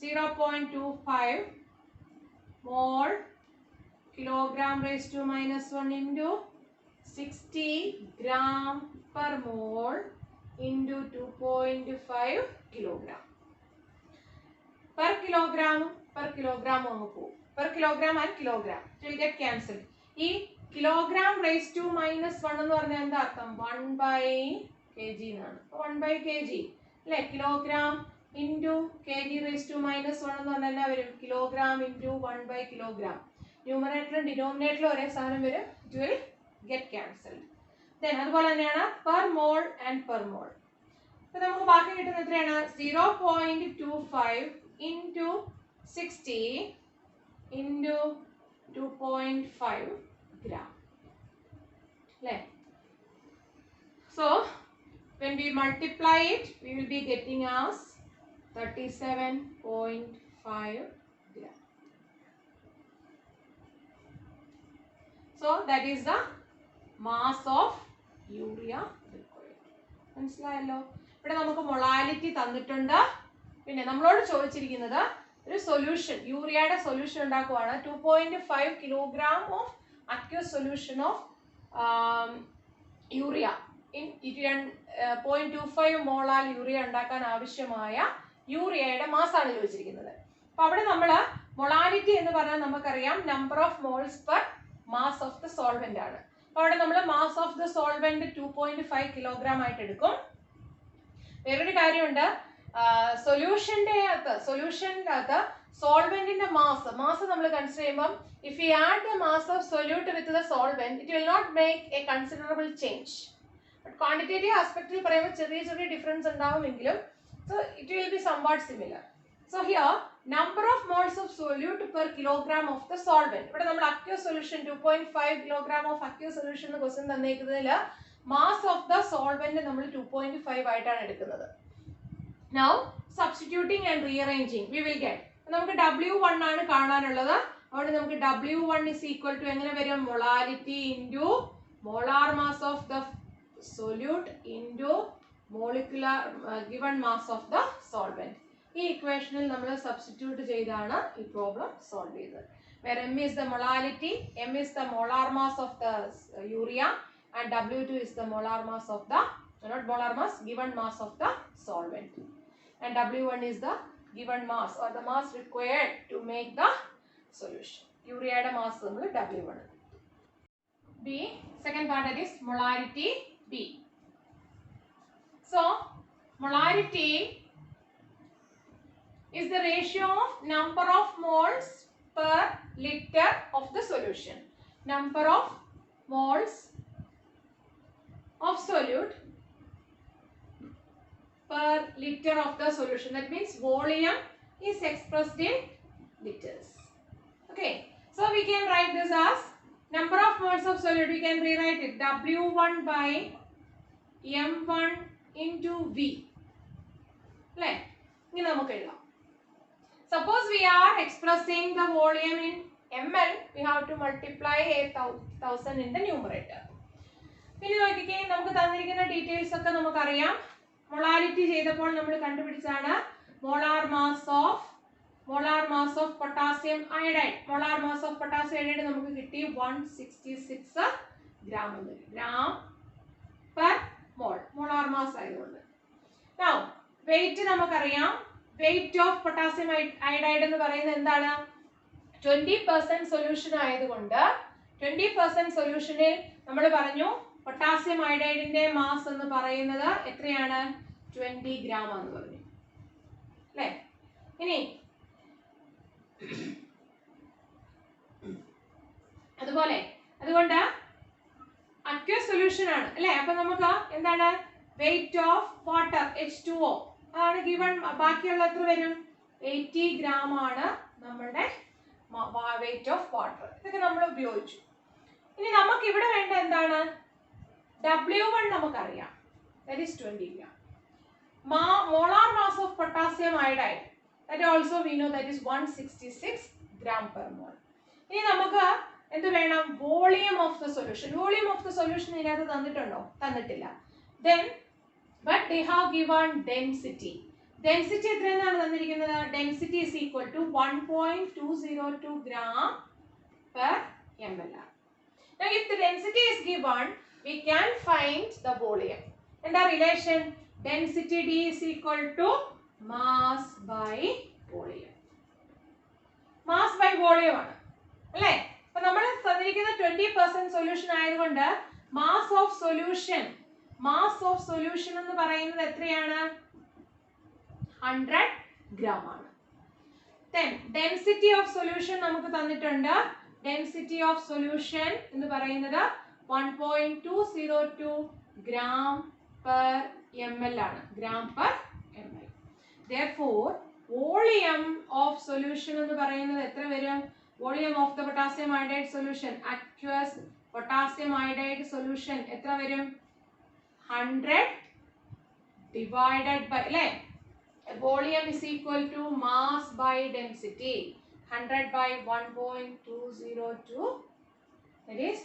0.25 മോൾ kilogram raised to -1 into 60 gram per mole into 2.5 kilogram. Per kilogram അങ്ങ് പോകും. Per kilogram and kilogram it will get cancelled. ഈ kilogram raised to -1 എന്ന് പറഞ്ഞാൽ എന്താ അർത്ഥം? 1/kg എന്നാണ്. 1/kg അല്ലേ? Kilogram into kg raised to -1 എന്ന് പറഞ്ഞാൽ എന്നാ വരും? Kilogram into 1/kilogram. ന്യൂമറേറ്ററും ഡിനോമിനേറ്ററും ഒരേ സാധനം വരും. It will get cancelled. Then അതുപോലെ തന്നെയാണ് per mole and per mole. അപ്പോൾ നമുക്ക് ബാക്കി കിട്ടുന്നത് എത്രയാണ്? 0.25 into 60 into 2.5 gram. Right? So when we multiply it, we will be getting as 37.5 gram. So that is the mass of urea required. മനസ്സിലായല്ലോ? ഇവിടെ നമുക്ക് മൊളാലിറ്റി തന്നിട്ടുണ്ട്. പിന്നെ നമ്മളോട് ചോദിച്ചിരിക്കുന്നത് ഒരു സൊല്യൂഷൻ, യൂറിയയുടെ സൊല്യൂഷൻ ഉണ്ടാക്കുവാണ്. 2.5 kilogram of aqueous solution of urea in 0.25 molal urea ഉണ്ടാക്കാൻ ആവശ്യമായ യൂറിയയുടെ മാസാണ് ചോദിച്ചിരിക്കുന്നത്. അപ്പോൾ അവിടെ നമ്മൾ മൊളാലിറ്റി എന്ന് പറഞ്ഞാൽ നമുക്കറിയാം number of moles per mass of the solvent ആണ്. അപ്പോൾ അവിടെ നമ്മൾ mass of the solvent 2.5 kilogram ആയിട്ട് എടുക്കും. വേറൊരു കാര്യമുണ്ട്, സൊല്യൂഷൻ്റെ സോൾവെന്റിന്റെ മാസ് നമ്മൾ കൺസിഡർ ചെയ്യുമ്പോൾ if we add the mass of solute with the solvent, it will not make a considerable change. But quantitative aspect il parayumbol ചെറിയ difference ഉണ്ടാവുമെങ്കിലും so it will be somewhat similar. So here number of moles of solute per kilogram of the solvent. ഇവിടെ നമ്മൾ aqueous solution 2.5 kilogram of aqueous solution എന്ന് question തന്നേക്കുന്നതിൽ mass of the solvent നമ്മൾ 2.5 ആയിട്ടാണ് എടുക്കുന്നത്. Now substituting and rearranging we will get, നമുക്ക് W1 ആണ് കാണാനുള്ളത്. അവിടെ നമുക്ക് W1 is equal to എങ്ങനെ വരും? Molality into molar mass of the solute into molecular given mass of the solvent. ഈ ഇക്വേഷനിൽ നമ്മൾ സബ്സ്റ്റിറ്റ്യൂട്ട് ചെയ്താണ് ഈ പ്രോബ്ലം സോൾവ് ചെയ്തത്. where M is the molality, M is the molar mass of the urea and W2 is the molar mass of the, not molar mass, given mass of the solvent, and W1 is the given mass or the mass required to make the solution. Urea mass നമ്മൾ W1. B, second part, that is molarity B. So molarity is the ratio of number of moles per liter of the solution. Number of moles of solute per liter of the solution. That means volume is expressed in liters. Okay, so we can write this as number of moles of solute. We can rewrite it W1 by M1 into V. Right? Suppose we are expressing the volume in ml, we have to multiply 1000 in the numerator. പിന്നെ നോക്കിക്കേ, നമുക്ക് തന്നിരിക്കുന്ന details ഒക്കെ നമുക്കറിയാം. Molality ചെയ്തപ്പോൾ നമ്മൾ കണ്ടുപിടിച്ചാണ് molar mass of potassium iodide. Molar mass of potassium iodide നമുക്ക് കിട്ടി 166 gram എന്ന്, gram per mole, molar mass ആയതുകൊണ്ട്. Now വെയിറ്റ് നമുക്കറിയാം. വെയിറ്റ് ഓഫ് പൊട്ടാസ്യം അയഡൈഡ് എന്ന് പറയുന്നത് എന്താണ്? 20% സൊല്യൂഷൻ ആയതുകൊണ്ട് 20% സൊല്യൂഷനിൽ നമ്മൾ പറഞ്ഞു പൊട്ടാസ്യം അയഡൈഡിന്റെ മാസ് എന്ന് പറയുന്നത് എത്രയാണ്? 20 gram ആണെന്ന് പറഞ്ഞു അല്ലേ. ഇനി അതുകൊണ്ട് അക്വസ് സൊല്യൂഷൻ ആണ് അല്ലേ. അപ്പൊ നമുക്ക് എന്താണ് വെയിറ്റ് ഓഫ് വാട്ടർ H2O അതാണ് ഗിവൺ. ബാക്കിയുള്ള എത്ര വരും 80 gram ആണ് നമ്മളുടെ വെയിറ്റ് ഓഫ് വാട്ടർ. ഇതൊക്കെ നമ്മൾ ഉപയോഗിച്ചു. ഇനി നമുക്ക് ഇവിടെ വേണ്ട എന്താണ് W1 നമുക്കറിയാം, that is 20 gram. Molar mass of potassium iodide, that also we know, that is 166 gram per mole. ഇനി നമുക്ക് എന്ത് വേണം volume of the solution. Volume of the solution ഇതിനകത്ത് തന്നിട്ടുണ്ടോ? തന്നിട്ടില്ല. then but they have given density. Density എത്രയാണ് തന്നിരിക്കുന്നത്? Density is equal to 1.202 gram per ml. Now if the density is given, we can find the volume. And the relation density D is equal to mass by volume. Mass by volume ആണ് അല്ലേ. അപ്പോൾ നമ്മൾ തന്നിരിക്കുന്ന 20% solution ആയതുകൊണ്ട് mass of solution എന്ന് പറയുന്നത് എത്രയാണ്? 100 gram ആണ്. then density of solution നമുക്ക് തന്നിട്ടുണ്ട്. density of solution എന്ന് പറയുന്നത് 1.202 gram per ml ആണ്. gram per ml. therefore volume of solution എന്ന് പറയുന്നത് എത്ര വരും? volume of the potassium iodide solution, aqueous potassium iodide solution എത്ര വരും? 100 divided by അല്ലേ. volume is equal to mass by density. 100 by 1.202, that is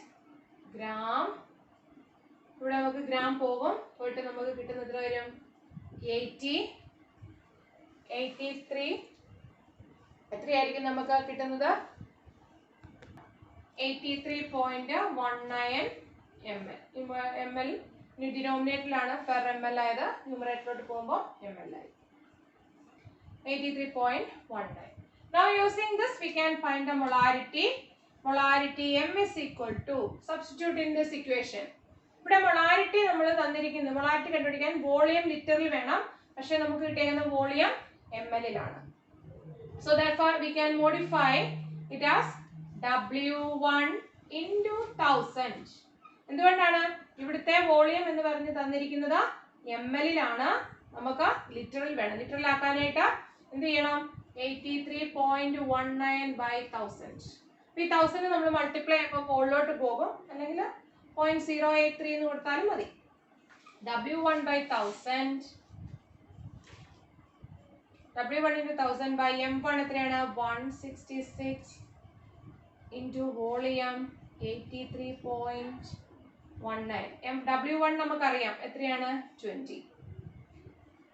gram. ഇവിടെ നമുക്ക് ഗ്രാം പോകും. പോയിട്ട് നമുക്ക് കിട്ടുന്നത് എത്ര വരും? 83 എത്രയായിരിക്കും നമുക്ക് കിട്ടുന്നത്? 83.19 ml. ഇനി ഡിനോമിനേറ്ററിലാണ് പെർ ml ആയത്, ന്യൂമറേറ്ററിലോട്ട് പോകുമ്പോൾ ml ആയി. 83.19. Now using this we can find the molarity. Molarity M is equal to, substitute in this equation. ഇവിടെ molarity നമ്മൾ തന്നിരിക്കുന്നു. molarity കണ്ടുപിടിക്കാൻ വോളിയം ലിറ്ററിൽ വേണം, പക്ഷേ നമുക്ക് കിട്ടിയിരിക്കുന്ന വോളിയം ml ലാണ്. So therefore we can modify it as W1 into 1000. എന്തുകൊണ്ടാണ്? ഇവിടുത്തെ വോളിയം എന്ന് പറഞ്ഞ് തന്നിരിക്കുന്നത് ml ലാണ്, നമുക്ക് ലിറ്ററിൽ വേണം. ലിറ്ററിൽ ആക്കാനായിട്ട് എന്ത് ചെയ്യണം? 83.19 by 1000. ഈ 1000 നമ്മൾ മൾട്ടിപ്ലൈ ചെയ്യുമ്പോൾ മുകളിലോട്ട് പോകും, അല്ലെങ്കിൽ 0.083 എന്ന് കൊടുത്താലും മതി. W1 by 1000, W1 into 1000 by M1 എത്രയാണ്? 166 into വോളിയം 83.19. W1 നമുക്കറിയാം എത്രയാണ്? 20.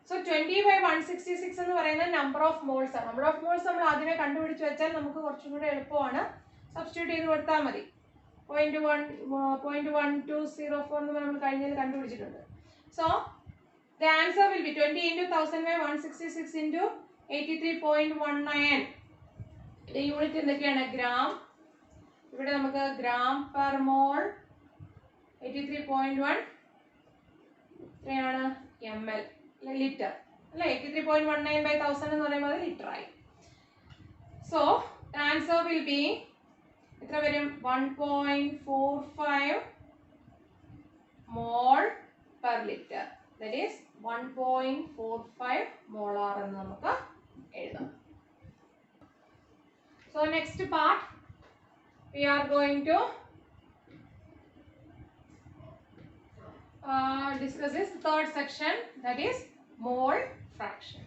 So 20 by 166 എന്ന് പറയുന്നത് നമ്പർ ഓഫ് മോൾസ് ആണ്. നമ്പർ ഓഫ് മോൾസ് നമ്മൾ ആദ്യമേ കണ്ടുപിടിച്ച് വെച്ചാൽ നമുക്ക് കുറച്ചും കൂടെ എളുപ്പമാണ്. സബ്സ്റ്റിറ്റ്യൂട്ട് ചെയ്ത് കൊടുത്താൽ മതി. 0.1204 എന്ന് നമ്മൾ കഴിഞ്ഞതിൽ കണ്ടുപിടിച്ചിട്ടുണ്ട്. So the answer will be 20 into 1000 by 166 into 83.19. the unit എന്തൊക്കെയാണ്? ഗ്രാം. ഇവിടെ നമുക്ക് ഗ്രാം പെർ മോൾ 83.1 എത്രയാണ്? ml ലിറ്റർ അല്ലേ. 83.19 by 1000 എന്ന് പറയുമ്പോൾ അത് ലിറ്റർ ആയി. സോ ആൻസർ വിൽ ബി എത്ര വരും? 1.45 mole per litre. That is 1.45 molar എന്ന് നമുക്ക് എഴുതാം. So next part we are going to discuss this third section, that is mole fraction.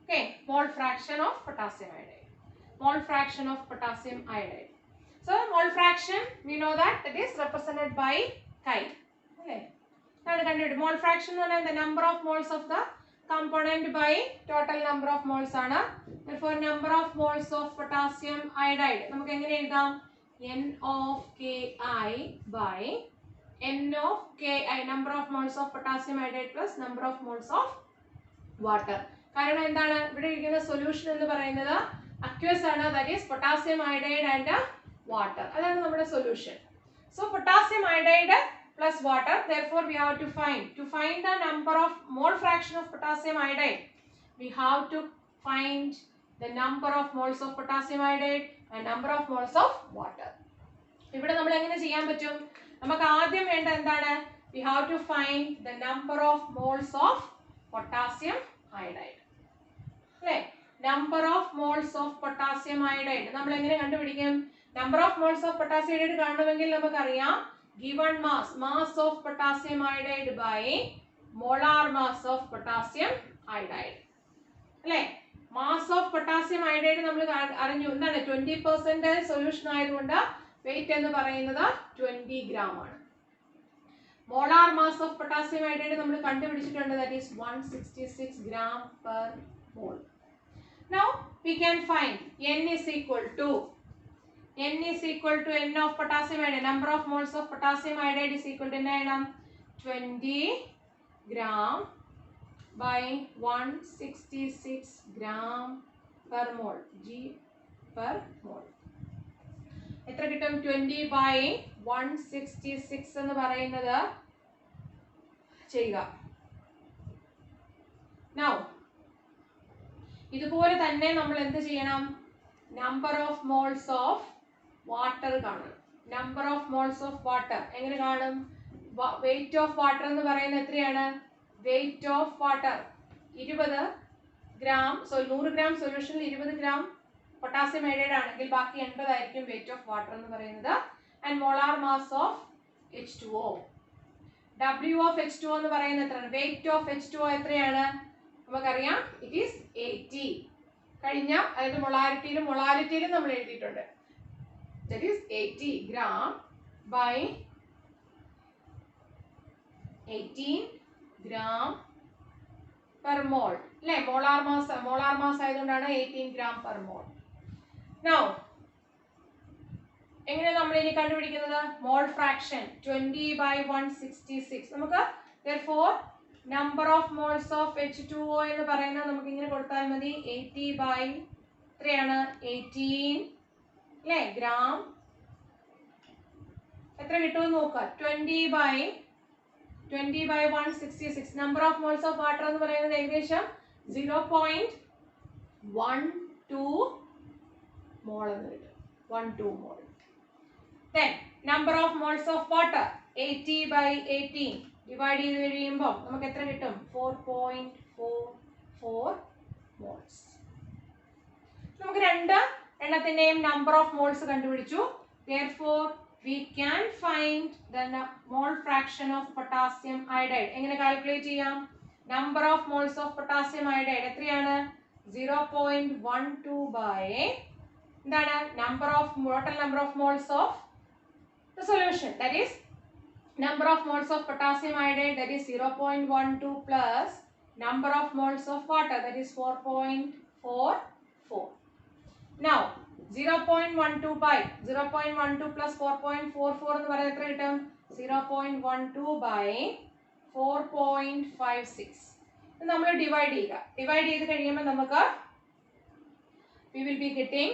Okay, mole fraction of potassium iodide. Mole fraction of potassium iodide. So mole fraction we know that it is represented by chi. Okay, mole fraction is the number of moles of the component by total number of moles ആണ്. Therefore number of moles of potassium iodide നമുക്ക് എങ്ങനെ എഴുതാം? N of Ki by N of Ki, number of moles of potassium iodide plus number of moles of water. കാരണം എന്താണ്? ഇവിടെ ഇരിക്കുന്ന solution എന്ന് പറയുന്നത് aqueous ആണ്, that is potassium iodide and water. അതാണ് നമ്മുടെ solution. So potassium iodide plus water. Therefore, we have to find the number of mole fraction of potassium iodide. We have to find the number of moles of potassium iodide and number of moles of water. ഇവിടെ നമ്മൾ എങ്ങനെ ചെയ്യാൻ പറ്റും? നമുക്ക് ആദ്യം വേണ്ട എന്താണ്? We have to find the number of moles of potassium iodide. അല്ലേ? Number of moles of potassium iodide നമ്മൾ എങ്ങനെ കണ്ടുപിടിക്കും? Number of moles of potassium iodide കാണണമെങ്കിൽ നമുക്കറിയാം given mass of potassium iodide by molar mass of potassium iodide. അല്ലേ? Mass of potassium iodide നമ്മൾ അറിഞ്ഞു എന്താണ്? 20% സൊല്യൂഷൻ ആയതുകൊണ്ട് weight എന്ന് പറയുന്നത് 20 gram ആണ്. Molar mass of potassium iodide നമ്മൾ കണ്ടുപിടിച്ചിട്ടുണ്ട്, that is 166 gram per mole. Now we can find n is equal to n of potassium iodide. Number of moles of potassium iodide is equal to 20 gram by 166 gram per mole. G per mole. എത്ര കിട്ടും? 20 by 166 എന്ന് പറയുന്നത് ചെയ്യുക. Now ഇതുപോലെ തന്നെ നമ്മൾ എന്ത് ചെയ്യണം? Number of moles of water കാണണം. Number of moles of water എങ്ങനെ കാണും? വെയിറ്റ് ഓഫ് വാട്ടർ എന്ന് പറയുന്നത് എത്രയാണ്? Weight of water 20 gram. 100 gram സൊല്യൂഷനിൽ 20 gram പൊട്ടാസ്യം അയോഡൈഡ് ആണെങ്കിൽ ബാക്കി 80 ആയിരിക്കും വെയിറ്റ് ഓഫ് വാട്ടർ എന്ന് പറയുന്നത്. And molar mass of H2O. W of H2O എന്ന് പറയുന്നത് എത്രയാണ്? വെയിറ്റ് ഓഫ് H2O എത്രയാണ്? നമുക്കറിയാം, ഇറ്റ് ഈസ് 80. കഴിഞ്ഞ അതായത് മൊളാരിറ്റിയിലും നമ്മൾ എഴുതിയിട്ടുണ്ട്. That is 80 gram by 18 gram per mole. അല്ലേ? മോളാർ മാസ് ആയതുകൊണ്ടാണ് 18 gram per mole. Now എങ്ങനെ നമ്മൾ ഇനി കണ്ടുപിടിക്കുന്നത്? Mole fraction 20 by 166. നമുക്ക് therefore number of moles of H2O എന്ന് പറയുന്നത് നമുക്ക് ഇങ്ങനെ കൊടുത്താൽ മതി. 80 by എത്രയാണ്? 18 അല്ലേ ഗ്രാം. എത്ര കിട്ടുമെന്ന് നോക്കുക. 20 by 166. Number of moles of water എന്ന് പറയുന്നത് ഏകദേശം 0.12 മോൾ എന്ന് കിട്ടും. 12 മോൾ. Then number of moles of water 80 by 18 divide ചെയ്ത് കഴിയുമ്പോൾ നമുക്ക് എത്ര കിട്ടും? 4.44 മോൾസ്. നമുക്ക് രണ്ട് എണ്ണത്തിന്റെയും നമ്പർ ഓഫ് മോൾസ് കണ്ടുപിടിച്ചു. Therefore we can find the mole fraction of potassium iodide. എങ്ങനെ കാൽക്കുലേറ്റ് ചെയ്യാം? Number of moles of potassium iodide എത്രയാണ്? 0.12 by എന്താണ്? Total number of moles of the solution, that is number of moles of potassium iodide, that is 0.12 plus number of moles of water, that is 4.44. Now 0.12 by 0.12 plus 4.44 എന്ന് പറയുന്നത് എത്ര കിട്ടും? 0.12 by 4.56. നമ്മൾ divide ചെയ്യുക. Divide ചെയ്ത് കഴിയുമ്പോൾ നമുക്ക് we will be getting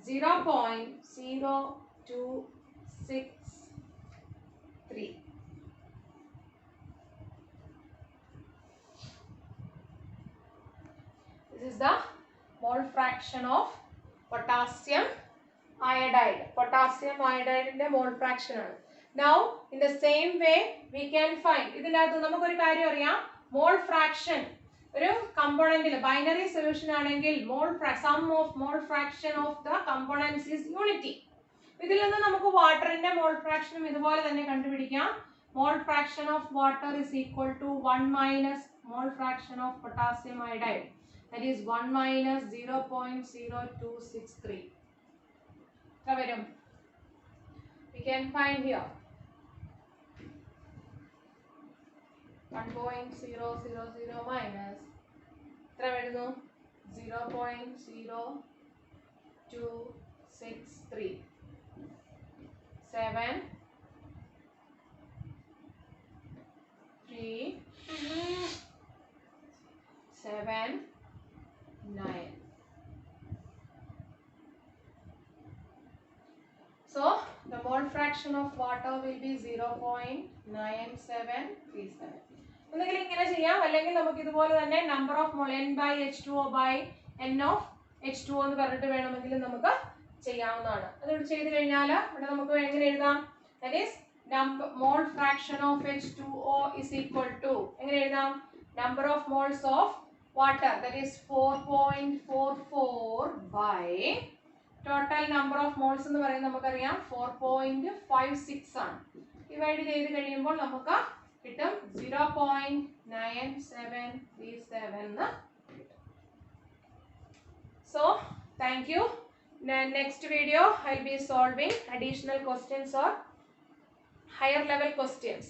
0.0263. This is the mole fraction of potassium iodide. Potassium iodide ന്റെ mole fraction ആണ്. Now in the same way we can find ഇതിനകത്ത് നമുക്കൊരു കാര്യം അറിയാം. mole fraction ഒരു കമ്പോണന്റിൽ ബൈനറി സൊല്യൂഷൻ ആണെങ്കിൽ sum of mole fraction of the components is unity. ഇതിൽ നിന്ന് നമുക്ക് വാട്ടറിന്റെ മോൾ ഫ്രാക്ഷനും ഇതുപോലെ തന്നെ കണ്ടുപിടിക്കാം. Mole fraction of water is equal to 1 minus mole fraction of potassium iodide, that is 1 minus 0.0263. എത്ര വരും? We can find here 1.000 minus എത്ര വരുന്നു? 0.0263. 7 3 7 9. So the mole fraction fraction of water will be 0.9737. ഒന്നുകിൽ ഇങ്ങനെ ചെയ്യാം, അല്ലെങ്കിൽ നമുക്ക് ഇതുപോലെ തന്നെ number of mole n by H2O by n of H2O എന്ന് പറഞ്ഞിട്ട് വേണമെങ്കിൽ നമുക്ക് ചെയ്യാവുന്നതാണ്. അതുകൊണ്ട് ചെയ്തു കഴിഞ്ഞാൽ ഇവിടെ നമുക്ക് എങ്ങനെ എഴുതാം? That is mole fraction of H2O is equal to എങ്ങനെ എഴുതാം? Number of moles of water, that is 4.44 by total number of moles എന്ന് പറയുന്നത് നമുക്കറിയാം 4.56 ആണ്. ഡിവൈഡ് ചെയ്ത് കഴിയുമ്പോൾ നമുക്ക് കിട്ടും 0.9737 എന്ന് കിട്ടും. So thank you. Next video I'll be solving additional questions or higher level questions.